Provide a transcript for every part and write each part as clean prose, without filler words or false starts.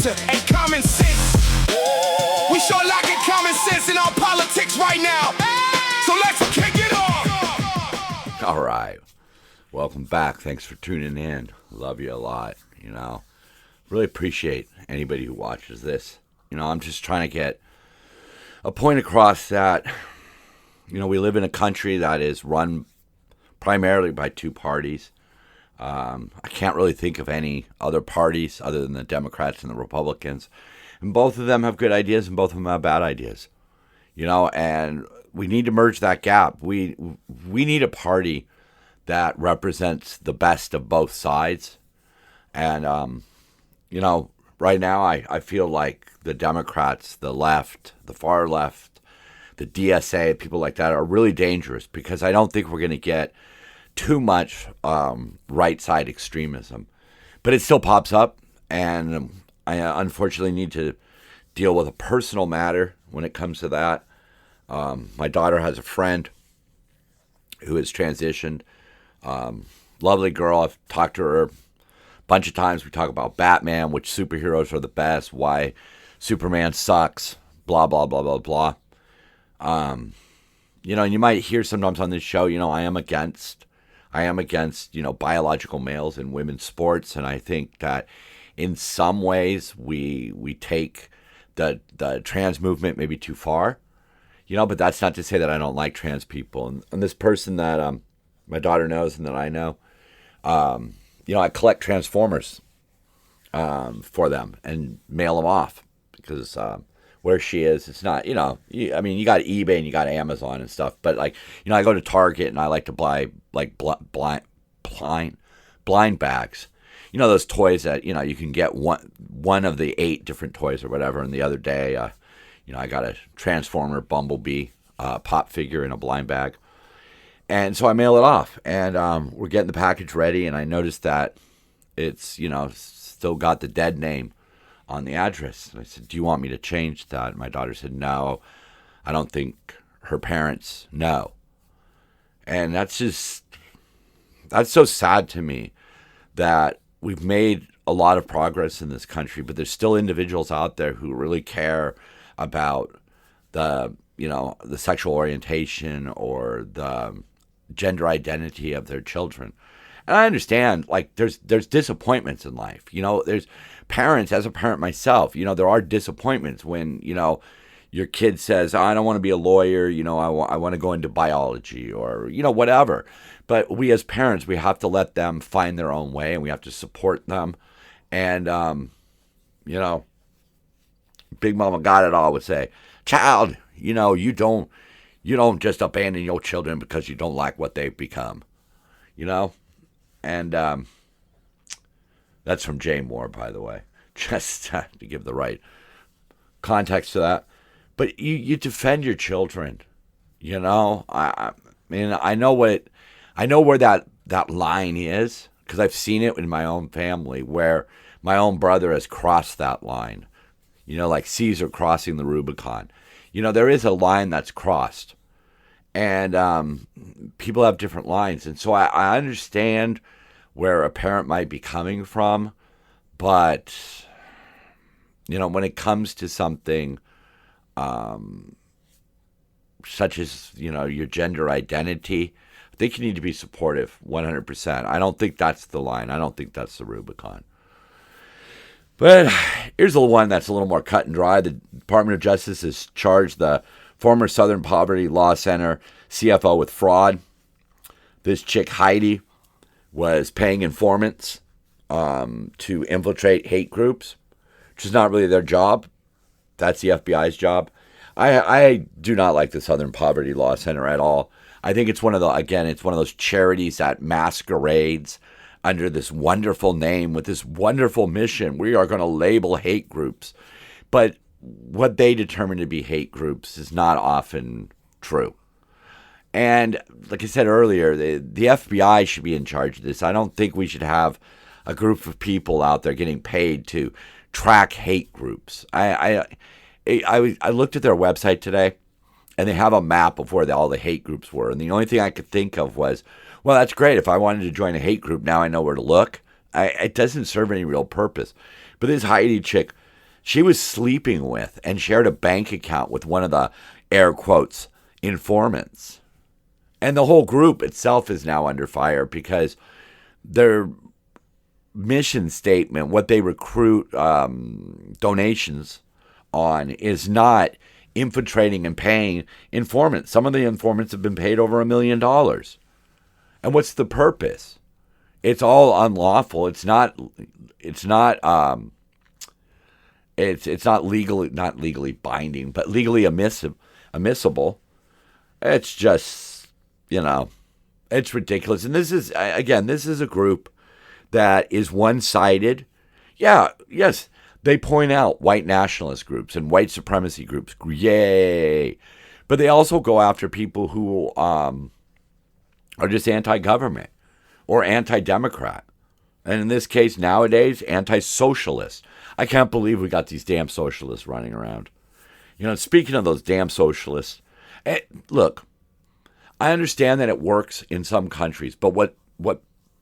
character and common sense. We sure lacking common sense in our politics right now. So let's kick it off. All right. Welcome back. Thanks for tuning in. Love you a lot. Really appreciate anybody who watches this. I'm just trying to get a point across that, we live in a country that is run primarily by two parties. I can't really think of any other parties other than the Democrats and the Republicans. And both of them have good ideas and both of them have bad ideas. And we need to merge that gap. We need a party that represents the best of both sides. And, right now I feel like the Democrats, the left, the far left, the DSA, people like that are really dangerous because I don't think we're going to get too much right-side extremism. But it still pops up, and I unfortunately need to deal with a personal matter when it comes to that. My daughter has a friend who has transitioned. Lovely girl. I've talked to her a bunch of times. We talk about Batman, which superheroes are the best, why Superman sucks, blah, blah, blah, blah, blah. And you might hear sometimes on this show, I am against, biological males in women's sports. And I think that in some ways we take the trans movement maybe too far, but that's not to say that I don't like trans people. And this person that my daughter knows and that I know, I collect Transformers for them and mail them off because where she is, it's not, you got eBay and you got Amazon and stuff. But I go to Target and I like to buy blind bags. Those toys that, you can get one of the 8 different toys or whatever. And the other day, I got a Transformer Bumblebee pop figure in a blind bag. And so I mail it off, and we're getting the package ready, and I noticed that it's, still got the dead name on the address. And I said, do you want me to change that? And my daughter said, no, I don't think her parents know. And that's so sad to me that we've made a lot of progress in this country, but there's still individuals out there who really care about the sexual orientation or the gender identity of their children. And I understand, there's disappointments in life. There's parents, as a parent myself, there are disappointments when, your kid says, I don't want to be a lawyer, I want to go into biology or, whatever. But we as parents, we have to let them find their own way and we have to support them. And, Big Mama Got It All would say, child, you don't just abandon your children because you don't like what they've become, And that's from Jay Moore, by the way, just to give the right context to that. But you defend your children, I know where that line is because I've seen it in my own family where my own brother has crossed that line, like Caesar crossing the Rubicon. There is a line that's crossed, and people have different lines. And so I understand where a parent might be coming from, but, when it comes to something such as, your gender identity, I think you need to be supportive 100%. I don't think that's the line. I don't think that's the Rubicon. But here's the one that's a little more cut and dry. The Department of Justice has charged the former Southern Poverty Law Center CFO with fraud. This chick, Heidi, was paying informants to infiltrate hate groups, which is not really their job. That's the FBI's job. I do not like the Southern Poverty Law Center at all. I think it's one of those charities that masquerades under this wonderful name with this wonderful mission. We are going to label hate groups. But what they determine to be hate groups is not often true. And like I said earlier, the FBI should be in charge of this. I don't think we should have a group of people out there getting paid to track hate groups. I looked at their website today, and they have a map of where all the hate groups were. And the only thing I could think of was, well, that's great. If I wanted to join a hate group, now I know where to look. It doesn't serve any real purpose. But this Heidi chick she was sleeping with and shared a bank account with one of the, air quotes, informants. And the whole group itself is now under fire because their mission statement, what they recruit donations on, is not infiltrating and paying informants. Some of the informants have been paid over $1 million. And what's the purpose? It's all unlawful. It's not legally binding, but legally admissible. It's just, it's ridiculous. And this is a group that is one-sided. Yeah, yes, they point out white nationalist groups and white supremacy groups. Yay. But they also go after people who are just anti-government or anti-democrat. And in this case, nowadays, anti-socialist. I can't believe we got these damn socialists running around. Speaking of those damn socialists, look, I understand that it works in some countries, but what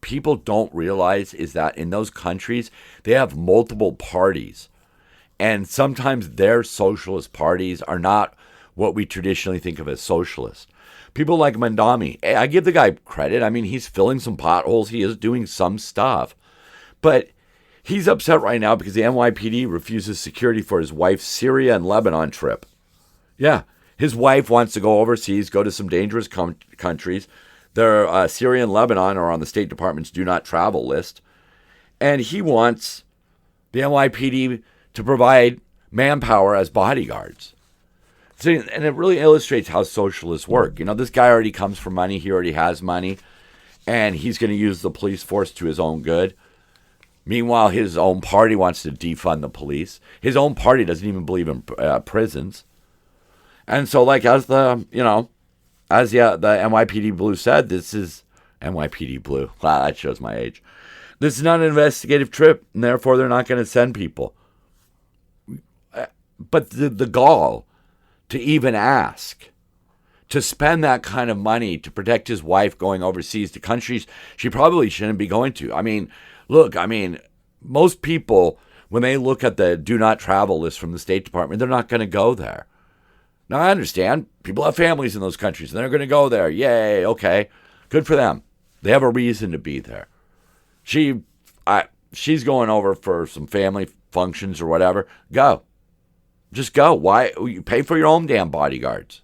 people don't realize is that in those countries, they have multiple parties. And sometimes their socialist parties are not what we traditionally think of as socialist. People like Mandami, I give the guy credit. I mean, he's filling some potholes. He is doing some stuff. But he's upset right now because the NYPD refuses security for his wife's Syria and Lebanon trip. Yeah, his wife wants to go overseas, go to some dangerous countries. Syria and Lebanon are on the State Department's do not travel list. And he wants the NYPD to provide manpower as bodyguards. See, and it really illustrates how socialists work. This guy already comes from money. He already has money. And he's going to use the police force to his own good. Meanwhile, his own party wants to defund the police. His own party doesn't even believe in prisons. And so, as the NYPD Blue said, this is NYPD Blue. Wow, that shows my age. This is not an investigative trip, and therefore they're not going to send people. But the gall to even ask to spend that kind of money to protect his wife going overseas to countries she probably shouldn't be going to. Most people, when they look at the do not travel list from the State Department, they're not going to go there. Now, I understand. People have families in those countries, and they're going to go there. Yay, okay. Good for them. They have a reason to be there. She's going over for some family functions or whatever. Go. Just go. Why? You pay for your own damn bodyguards.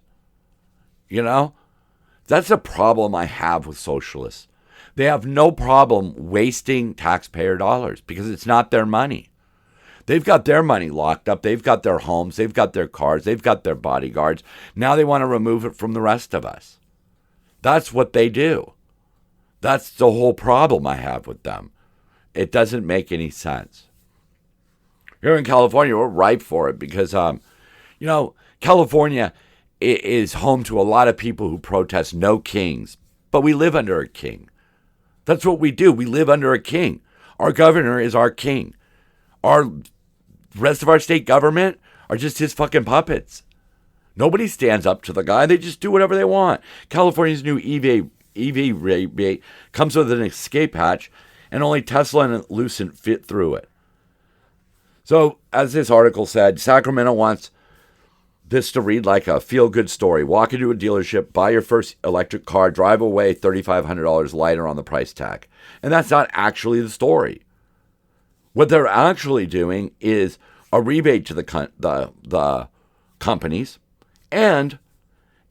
That's a problem I have with socialists. They have no problem wasting taxpayer dollars because it's not their money. They've got their money locked up. They've got their homes. They've got their cars. They've got their bodyguards. Now they want to remove it from the rest of us. That's what they do. That's the whole problem I have with them. It doesn't make any sense. Here in California, we're ripe for it because, California is home to a lot of people who protest no kings, but we live under a king. That's what we do. We live under a king. Our governor is our king. Our rest of our state government are just his fucking puppets. Nobody stands up to the guy. They just do whatever they want. California's new EV rebate comes with an escape hatch, and only Tesla and Lucent fit through it. So, as this article said, Sacramento wants this to read like a feel-good story. Walk into a dealership, buy your first electric car, drive away $3,500 lighter on the price tag. And that's not actually the story. What they're actually doing is a rebate to the companies, and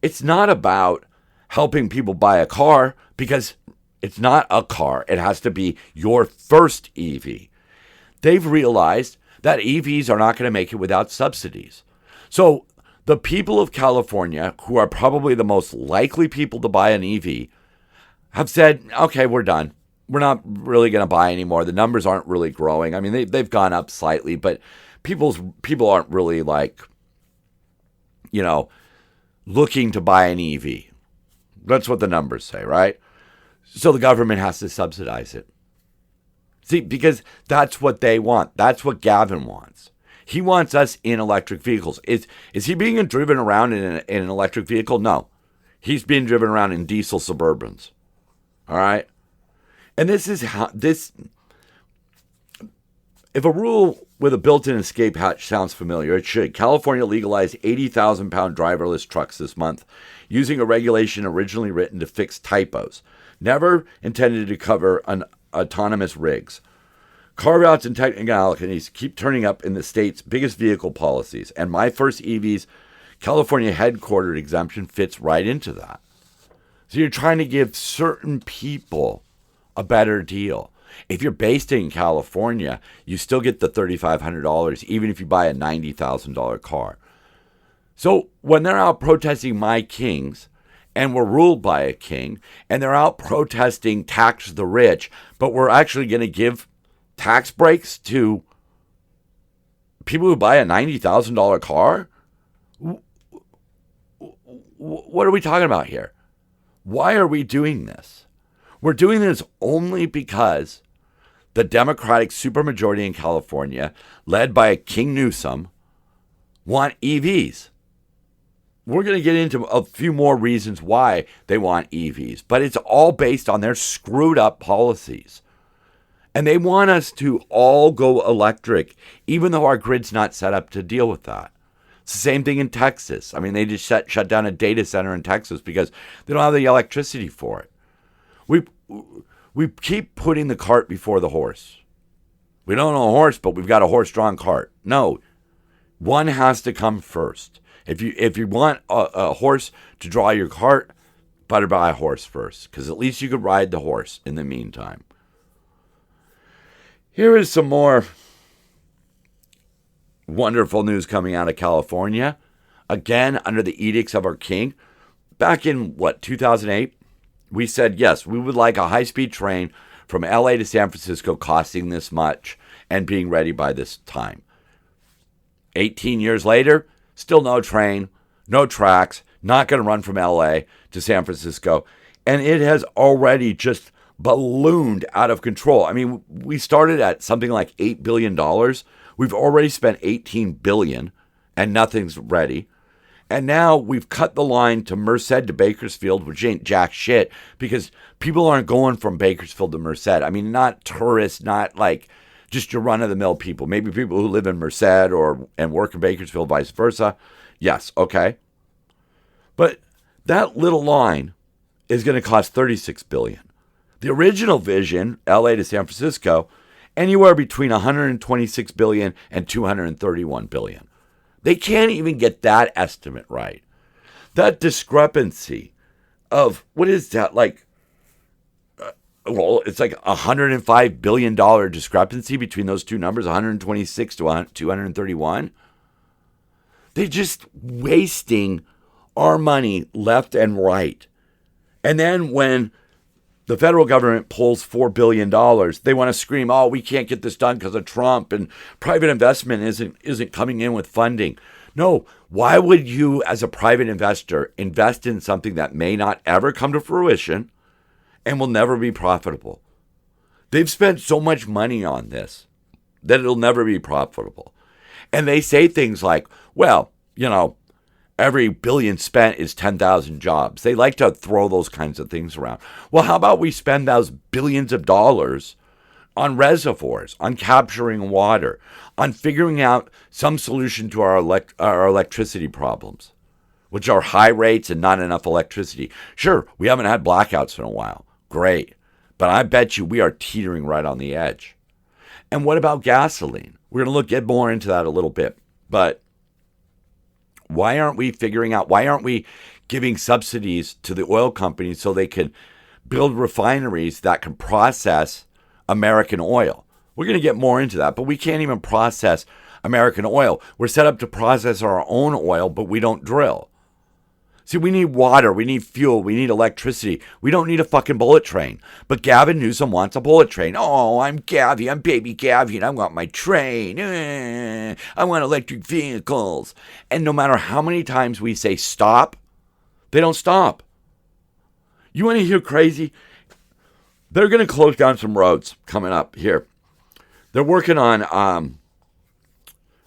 it's not about helping people buy a car because it's not a car. It has to be your first EV. They've realized that EVs are not going to make it without subsidies. So the people of California, who are probably the most likely people to buy an EV, have said, okay, we're done. We're not really going to buy anymore. The numbers aren't really growing. I mean, they've gone up slightly, but people aren't really looking to buy an EV. That's what the numbers say, right? So the government has to subsidize it. See, because that's what they want. That's what Gavin wants. He wants us in electric vehicles. Is he being driven around in an electric vehicle? No. He's being driven around in diesel Suburbans. All right? And this is how if a rule with a built-in escape hatch sounds familiar. It should. California legalized 80,000-pound driverless trucks this month, using a regulation originally written to fix typos, never intended to cover autonomous rigs. Carve-outs and technicalities keep turning up in the state's biggest vehicle policies, and My First EV's California headquartered exemption fits right into that. So you're trying to give certain people a better deal. If you're based in California, you still get the $3,500, even if you buy a $90,000 car. So when they're out protesting My Kings, and we're ruled by a king, and they're out protesting tax the rich, but we're actually going to give tax breaks to people who buy a $90,000 car? What are we talking about here? Why are we doing this? We're doing this only because the Democratic supermajority in California, led by King Newsom, want EVs. We're going to get into a few more reasons why they want EVs, but it's all based on their screwed up policies. And they want us to all go electric, even though our grid's not set up to deal with that. It's the same thing in Texas. I mean, they just shut down a data center in Texas because they don't have the electricity for it. We keep putting the cart before the horse. We don't own a horse, but we've got a horse-drawn cart. No, one has to come first. If you want a horse to draw your cart, better buy a horse first, because at least you could ride the horse in the meantime. Here is some more wonderful news coming out of California. Again, under the edicts of our king. Back in, 2008? We said, yes, we would like a high-speed train from LA to San Francisco costing this much and being ready by this time. 18 years later, still no train, no tracks, not going to run from LA to San Francisco. And it has already just ballooned out of control. I mean, we started at something like $8 billion. We've already spent $18 billion and nothing's ready. And now we've cut the line to Merced to Bakersfield, which ain't jack shit, because people aren't going from Bakersfield to Merced. I mean, not tourists, not like just your run-of-the-mill people. Maybe people who live in Merced and work in Bakersfield, vice versa. Yes, okay. But that little line is going to cost $36 billion. The original vision, LA to San Francisco, anywhere between $126 billion and $231 billion. They can't even get that estimate right. That discrepancy of, what is that, it's like $105 billion discrepancy between those two numbers, 126 to 231. They're just wasting our money left and right. And then when the federal government pulls $4 billion, they want to scream, oh, we can't get this done because of Trump and private investment isn't coming in with funding. No, why would you as a private investor invest in something that may not ever come to fruition and will never be profitable? They've spent so much money on this that it'll never be profitable. And they say things like, well, every billion spent is 10,000 jobs. They like to throw those kinds of things around. Well, how about we spend those billions of dollars on reservoirs, on capturing water, on figuring out some solution to our electricity problems, which are high rates and not enough electricity. Sure, we haven't had blackouts in a while. Great. But I bet you we are teetering right on the edge. And what about gasoline? We're going to get more into that a little bit. But why aren't we giving subsidies to the oil companies so they can build refineries that can process American oil? We're going to get more into that, but we can't even process American oil. We're set up to process our own oil, but we don't drill. See, we need water, we need fuel, we need electricity. We don't need a fucking bullet train. But Gavin Newsom wants a bullet train. Oh, I'm Gavin, I'm baby Gavin, I want my train. I want electric vehicles. And no matter how many times we say stop, they don't stop. You want to hear crazy? They're going to close down some roads coming up here. They're working on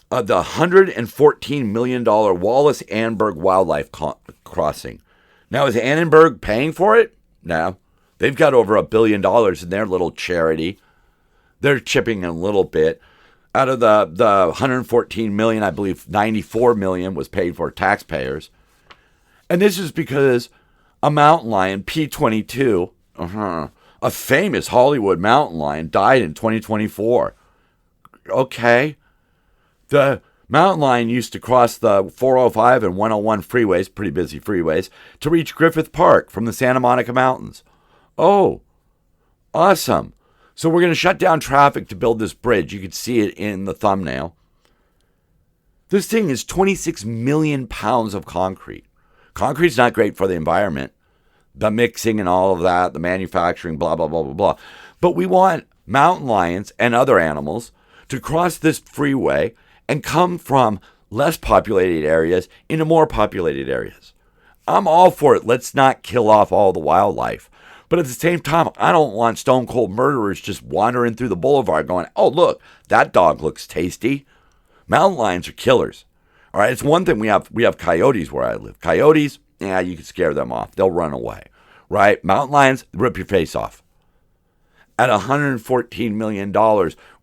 the $114 million Wallace-Annenberg Wildlife Crossing. Now, is Annenberg paying for it? No. They've got over $1 billion in their little charity. They're chipping in a little bit. Out of the 114 million, I believe 94 million was paid for taxpayers. And this is because a mountain lion, P22, a famous Hollywood mountain lion, died in 2024. Okay. The mountain lion used to cross the 405 and 101 freeways, pretty busy freeways, to reach Griffith Park from the Santa Monica Mountains. Oh, awesome. So we're going to shut down traffic to build this bridge. You can see it in the thumbnail. This thing is 26 million pounds of concrete. Concrete's not great for the environment. The mixing and all of that, the manufacturing, blah, blah, blah, blah, blah. But we want mountain lions and other animals to cross this freeway and come from less populated areas into more populated areas. I'm all for it. Let's not kill off all the wildlife. But at the same time, I don't want stone cold murderers just wandering through the boulevard going, oh, look, that dog looks tasty. Mountain lions are killers. All right, it's one thing we have coyotes where I live. Coyotes, yeah, you can scare them off. They'll run away, right? Mountain lions, rip your face off. At $114 million,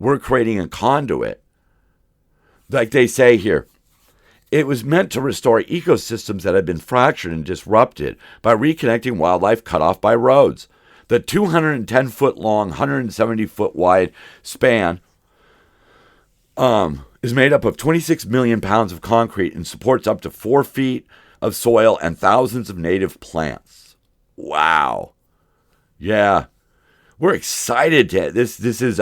we're creating a conduit. Like they say here, it was meant to restore ecosystems that had been fractured and disrupted by reconnecting wildlife cut off by roads. The 210-foot long, 170-foot wide span is made up of 26 million pounds of concrete and supports up to 4 feet of soil and thousands of native plants. Wow. Yeah. We're excited to this is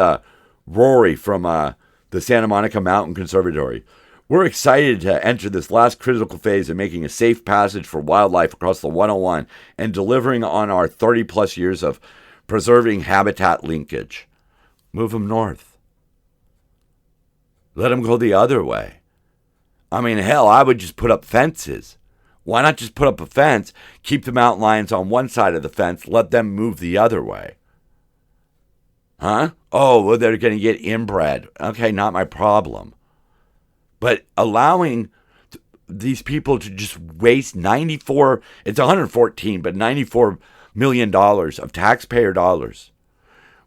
Rory from the Santa Monica Mountain Conservatory. We're excited to enter this last critical phase of making a safe passage for wildlife across the 101 and delivering on our 30-plus years of preserving habitat linkage. Move them north. Let them go the other way. I mean, hell, I would just put up fences. Why not just put up a fence, keep the mountain lions on one side of the fence, let them move the other way? Huh? Oh, well, they're going to get inbred. Okay, not my problem. But allowing these people to just waste it's 114, but $94 million of taxpayer dollars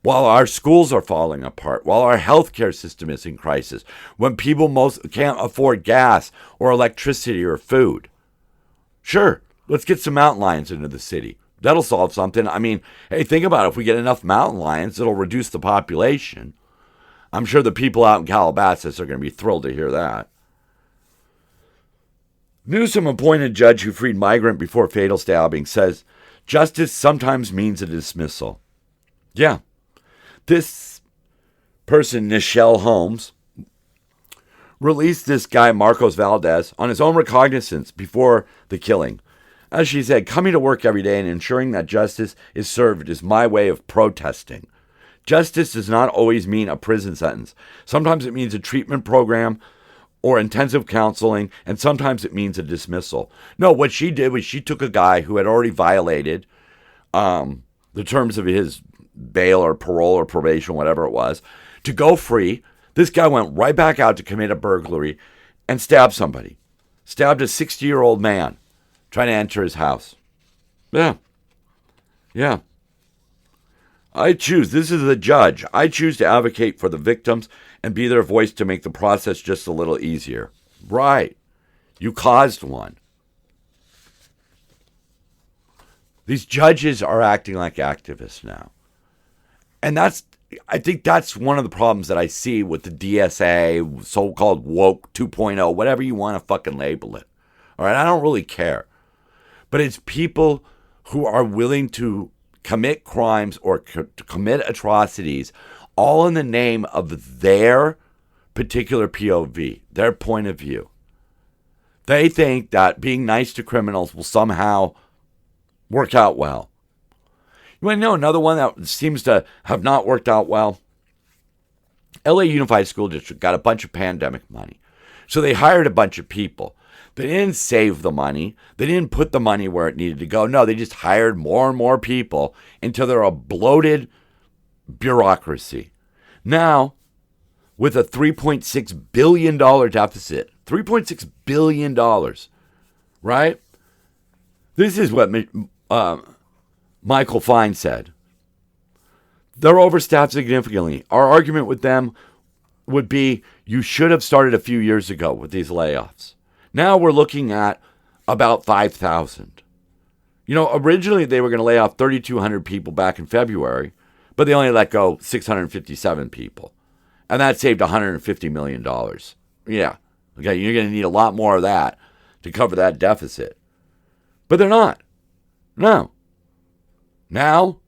while our schools are falling apart, while our healthcare system is in crisis, when people most can't afford gas or electricity or food. Sure, let's get some mountain lions into the city. That'll solve something. I mean, hey, think about it. If we get enough mountain lions, it'll reduce the population. I'm sure the people out in Calabasas are going to be thrilled to hear that. Newsom appointed judge who freed migrant before fatal stabbing says justice sometimes means a dismissal. Yeah. This person, Nichelle Holmes, released this guy, Marcos Valdez, on his own recognizance before the killing. As she said, coming to work every day and ensuring that justice is served is my way of protesting. Justice does not always mean a prison sentence. Sometimes it means a treatment program or intensive counseling, and sometimes it means a dismissal. No, what she did was she took a guy who had already violated the terms of his bail or parole or probation, whatever it was, to go free. This guy went right back out to commit a burglary and stabbed somebody. Stabbed a 60-year-old man trying to enter his house. Yeah. This is the judge. I choose to advocate for the victims and be their voice to make the process just a little easier. Right. You caused one. These judges are acting like activists now. And I think that's one of the problems that I see with the DSA, so-called woke 2.0, whatever you want to fucking label it. All right, I don't really care. But it's people who are willing to commit crimes or to commit atrocities all in the name of their particular POV, their point of view. They think that being nice to criminals will somehow work out well. You want to know another one that seems to have not worked out well? LA Unified School District got a bunch of pandemic money. So they hired a bunch of people. They didn't save the money. They didn't put the money where it needed to go. No, they just hired more and more people until they're a bloated bureaucracy. Now, with a $3.6 billion deficit, $3.6 billion, right? This is what Michael Fine said. They're overstaffed significantly. Our argument with them would be you should have started a few years ago with these layoffs. Now we're looking at about 5,000. Originally they were going to lay off 3,200 people back in February, but they only let go 657 people. And that saved $150 million. Yeah. Okay, you're going to need a lot more of that to cover that deficit. But they're not. No. Now,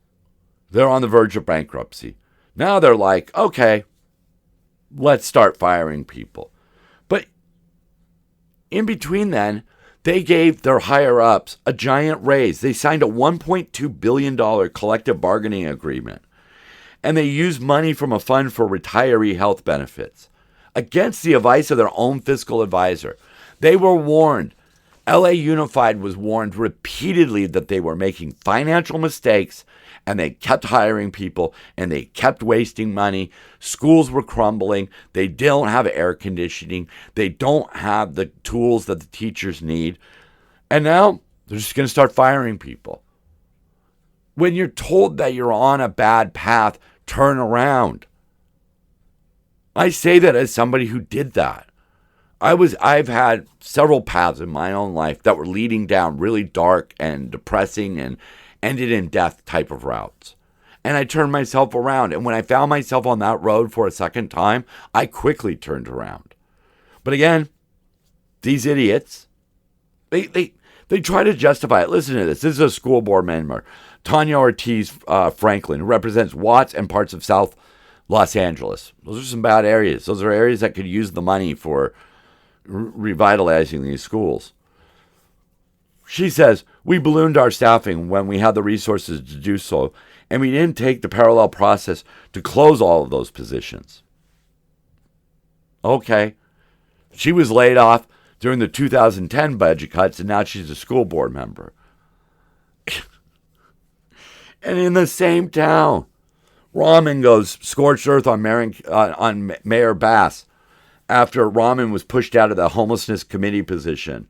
they're on the verge of bankruptcy. Now they're like, okay, let's start firing people. But in between then, they gave their higher-ups a giant raise. They signed a $1.2 billion collective bargaining agreement. And they used money from a fund for retiree health benefits against the advice of their own fiscal advisor. They were warned. LA Unified was warned repeatedly that they were making financial mistakes, and they kept hiring people, and they kept wasting money. Schools were crumbling. They don't have air conditioning. They don't have the tools that the teachers need. And now they're just going to start firing people. When you're told that you're on a bad path, turn around. I say that as somebody who did that. I've had several paths in my own life that were leading down really dark and depressing and ended in death type of routes. And I turned myself around. And when I found myself on that road for a second time, I quickly turned around. But again, these idiots, they try to justify it. Listen to this. This is a school board member, Tanya Ortiz Franklin, who represents Watts and parts of South Los Angeles. Those are some bad areas. Those are areas that could use the money for revitalizing these schools. She says, we ballooned our staffing when we had the resources to do so, and we didn't take the parallel process to close all of those positions. Okay. She was laid off during the 2010 budget cuts, and now she's a school board member. And in the same town, Rahman goes scorched earth on Mayor Bass after Rahman was pushed out of the homelessness committee position.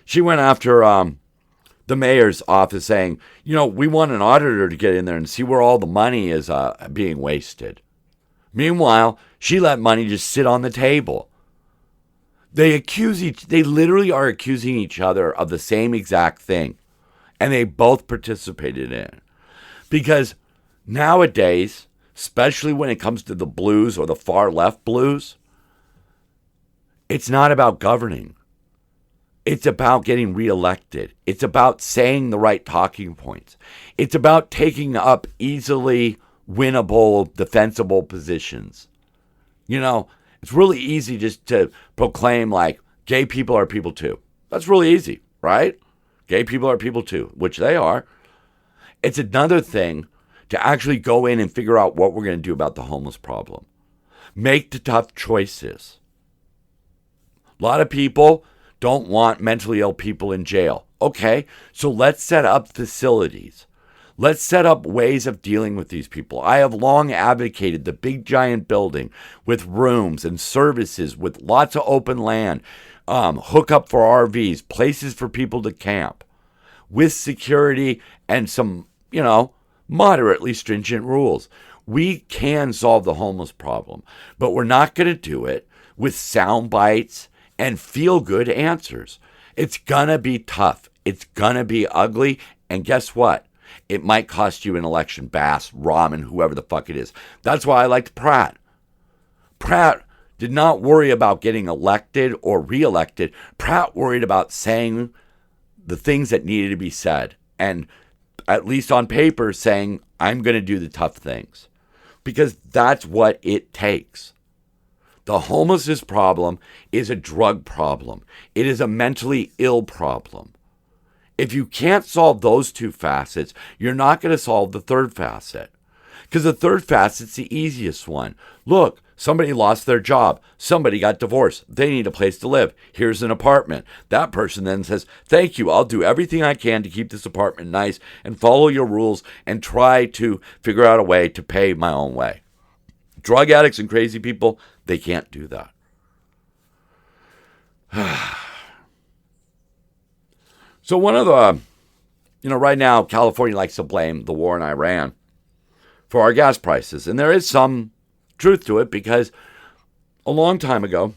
She went after the mayor's office saying, we want an auditor to get in there and see where all the money is being wasted. Meanwhile, she let money just sit on the table. They literally are accusing each other of the same exact thing. And they both participated in it. Because nowadays, especially when it comes to the blues or the far left blues, it's not about governing. It's about getting reelected. It's about saying the right talking points. It's about taking up easily winnable, defensible positions. It's really easy just to proclaim like gay people are people too. That's really easy, right? Gay people are people too, which they are. It's another thing to actually go in and figure out what we're going to do about the homeless problem. Make the tough choices. A lot of people don't want mentally ill people in jail. Okay, so let's set up facilities. Let's set up ways of dealing with these people. I have long advocated the big giant building with rooms and services with lots of open land, hook up for RVs, places for people to camp, with security and some, moderately stringent rules. We can solve the homeless problem, but we're not going to do it with sound bites and feel-good answers. It's going to be tough. It's going to be ugly. And guess what? It might cost you an election. Bass, Rahman, whoever the fuck it is. That's why I liked Pratt. Pratt did not worry about getting elected or reelected. Pratt worried about saying the things that needed to be said. And at least on paper, saying, I'm going to do the tough things. Because that's what it takes. The homelessness problem is a drug problem. It is a mentally ill problem. If you can't solve those two facets, you're not going to solve the third facet. Because the third facet's the easiest one. Look, somebody lost their job. Somebody got divorced. They need a place to live. Here's an apartment. That person then says, thank you. I'll do everything I can to keep this apartment nice and follow your rules and try to figure out a way to pay my own way. Drug addicts and crazy people, they can't do that. So one of the, right now, California likes to blame the war in Iran for our gas prices. And there is some truth to it because a long time ago,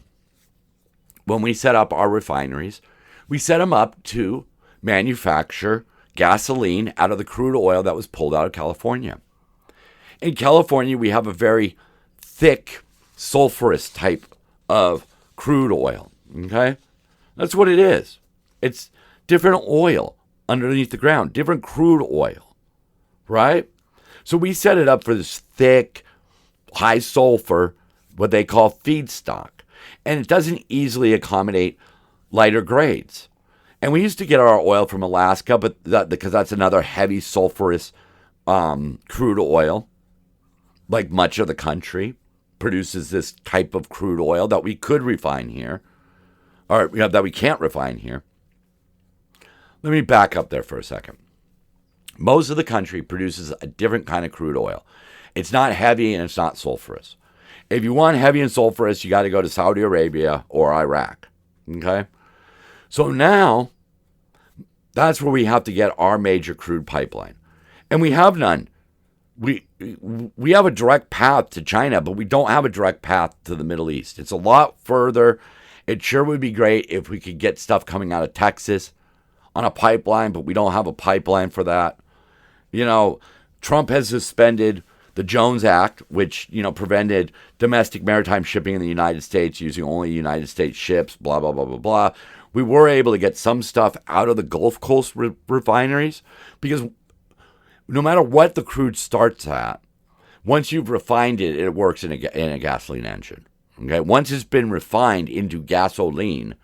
when we set up our refineries, we set them up to manufacture gasoline out of the crude oil that was pulled out of California. In California, we have a very thick, sulfurous type of crude oil, okay? That's what it is. It's different oil underneath the ground, different crude oil, right? So we set it up for this thick, high sulfur, what they call feedstock. And it doesn't easily accommodate lighter grades. And we used to get our oil from Alaska, but because that's another heavy sulfurous crude oil, like much of the country produces this type of crude oil that we could refine here, or that we can't refine here. Let me back up there for a second. Most of the country produces a different kind of crude oil. It's not heavy and it's not sulfurous. If you want heavy and sulfurous, you got to go to Saudi Arabia or Iraq. Okay? So now, that's where we have to get our major crude pipeline. And we have none. We have a direct path to China, but we don't have a direct path to the Middle East. It's a lot further. It sure would be great if we could get stuff coming out of Texas on a pipeline, but we don't have a pipeline for that. You know, Trump has suspended the Jones Act, which, prevented domestic maritime shipping in the United States using only United States ships, blah, blah, blah, blah, blah. We were able to get some stuff out of the Gulf Coast refineries because no matter what the crude starts at, once you've refined it, it works in a gasoline engine. Okay, once it's been refined into gasoline,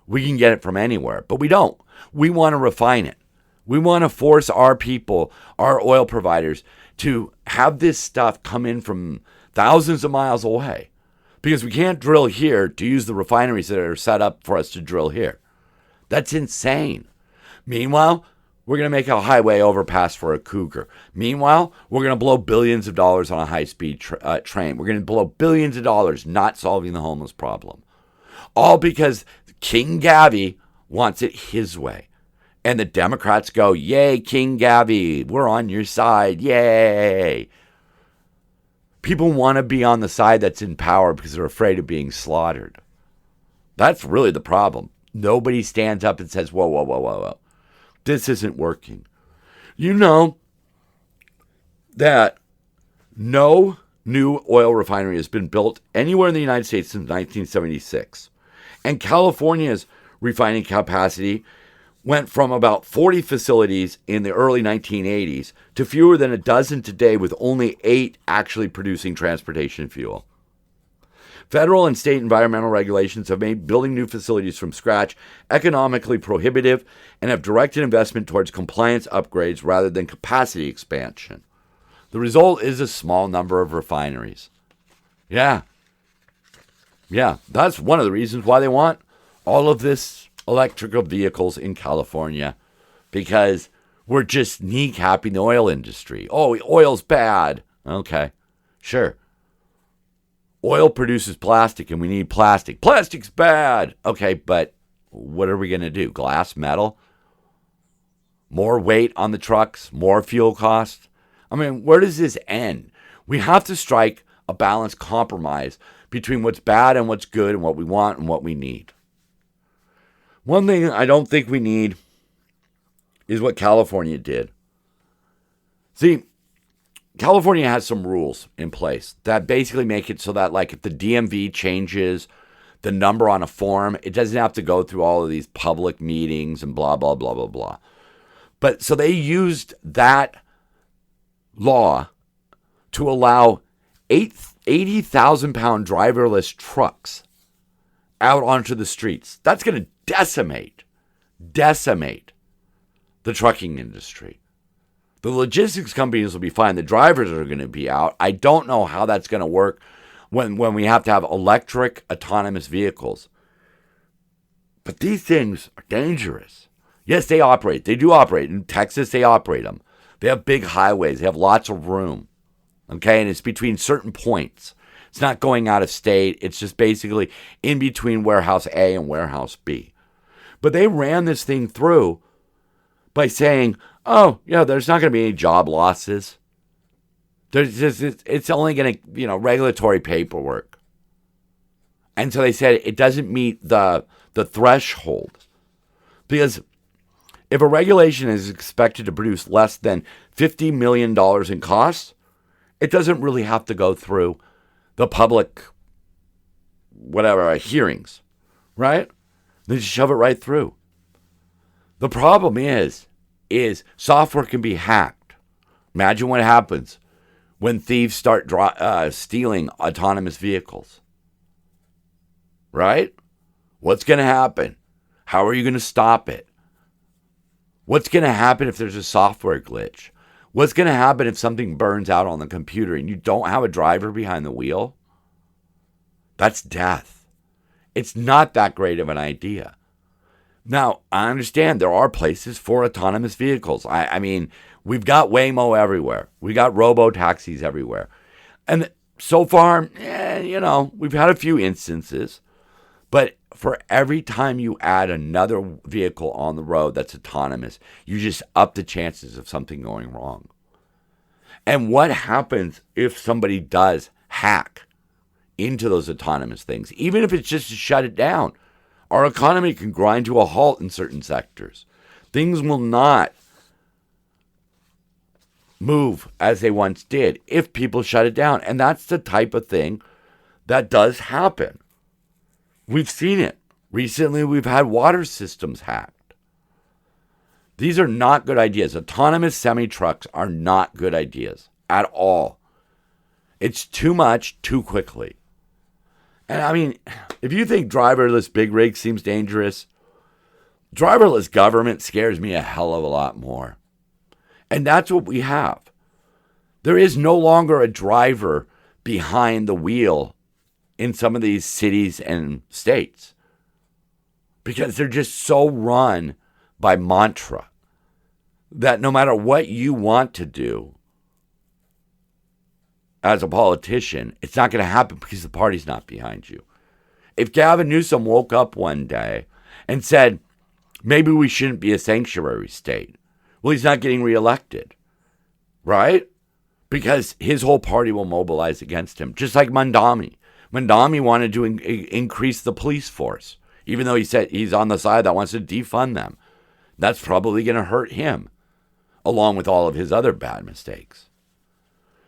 we can get it from anywhere, but we don't. We want to refine it. We want to force our people, our oil providers, to have this stuff come in from thousands of miles away because we can't drill here to use the refineries that are set up for us to drill here. That's insane. Meanwhile, we're going to make a highway overpass for a cougar. Meanwhile, we're going to blow billions of dollars on a high-speed train. We're going to blow billions of dollars not solving the homeless problem. All because King Gavi wants it his way. And the Democrats go, yay, King Gavi, we're on your side, yay. People want to be on the side that's in power because they're afraid of being slaughtered. That's really the problem. Nobody stands up and says, whoa, whoa, whoa, whoa, whoa. This isn't working. You know that no new oil refinery has been built anywhere in the United States since 1976. And California's refining capacity went from about 40 facilities in the early 1980s to fewer than a dozen today, with only 8 actually producing transportation fuel. Federal and state environmental regulations have made building new facilities from scratch economically prohibitive and have directed investment towards compliance upgrades rather than capacity expansion. The result is a small number of refineries. Yeah, that's one of the reasons why they want all of this electrical vehicles in California, because we're just kneecapping the oil industry. Oh, oil's bad. Okay, sure. Oil produces plastic and we need plastic. Plastic's bad. Okay, but what are we going to do? Glass, metal? More weight on the trucks? More fuel costs? I mean, where does this end? We have to strike a balanced compromise between what's bad and what's good and what we want and what we need. One thing I don't think we need is what California did. See, California has some rules in place that basically make it so that, like, if the DMV changes the number on a form, it doesn't have to go through all of these public meetings and blah, blah, blah, blah, blah. But so they used that law to allow 80,000-pound driverless trucks out onto the streets. That's going to decimate the trucking industry. The logistics companies will be fine. The drivers are going to be out. I don't know how that's going to work when we have to have electric autonomous vehicles. But these things are dangerous. Yes, they operate. They do operate. In Texas, they operate them. They have big highways. They have lots of room. Okay, and it's between certain points. It's not going out of state. It's just basically in between warehouse A and warehouse B. But they ran this thing through by saying, oh, yeah, there's not going to be any job losses. It's only going to, regulatory paperwork. And so they said it doesn't meet the threshold. Because if a regulation is expected to produce less than $50 million in costs, it doesn't really have to go through the public, hearings, right? They just shove it right through. The problem is software can be hacked. Imagine what happens when thieves start stealing autonomous vehicles, right? What's going to happen? How are you going to stop it? What's going to happen if there's a software glitch? What's going to happen if something burns out on the computer and you don't have a driver behind the wheel? That's death. It's not that great of an idea. Now, I understand there are places for autonomous vehicles. I mean, we've got Waymo everywhere. We got Robo taxis everywhere. And so far, we've had a few instances. But for every time you add another vehicle on the road that's autonomous, you just up the chances of something going wrong. And what happens if somebody does hack into those autonomous things? Even if it's just to shut it down, our economy can grind to a halt in certain sectors. Things will not move as they once did if people shut it down. And that's the type of thing that does happen. We've seen it. Recently, we've had water systems hacked. These are not good ideas. Autonomous semi-trucks are not good ideas at all. It's too much, too quickly. And I mean, if you think driverless big rig seems dangerous, driverless government scares me a hell of a lot more. And that's what we have. There is no longer a driver behind the wheel in some of these cities and states because they're just so run by mantra that no matter what you want to do as a politician, it's not going to happen because the party's not behind you. If Gavin Newsom woke up one day and said, maybe we shouldn't be a sanctuary state, well, he's not getting reelected, right? Because his whole party will mobilize against him, just like Mandami. Mandami wanted to increase the police force, even though he said he's on the side that wants to defund them. That's probably going to hurt him, along with all of his other bad mistakes.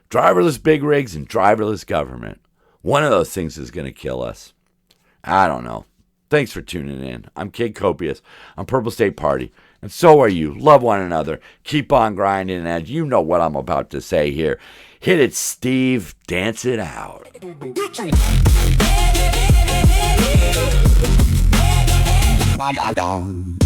Driverless big rigs and driverless government. One of those things is going to kill us. I don't know. Thanks for tuning in. I'm Kid Copious on Purple State Party. And so are you. Love one another. Keep on grinding. And you know what I'm about to say here. Hit it, Steve. Dance it out. Bye.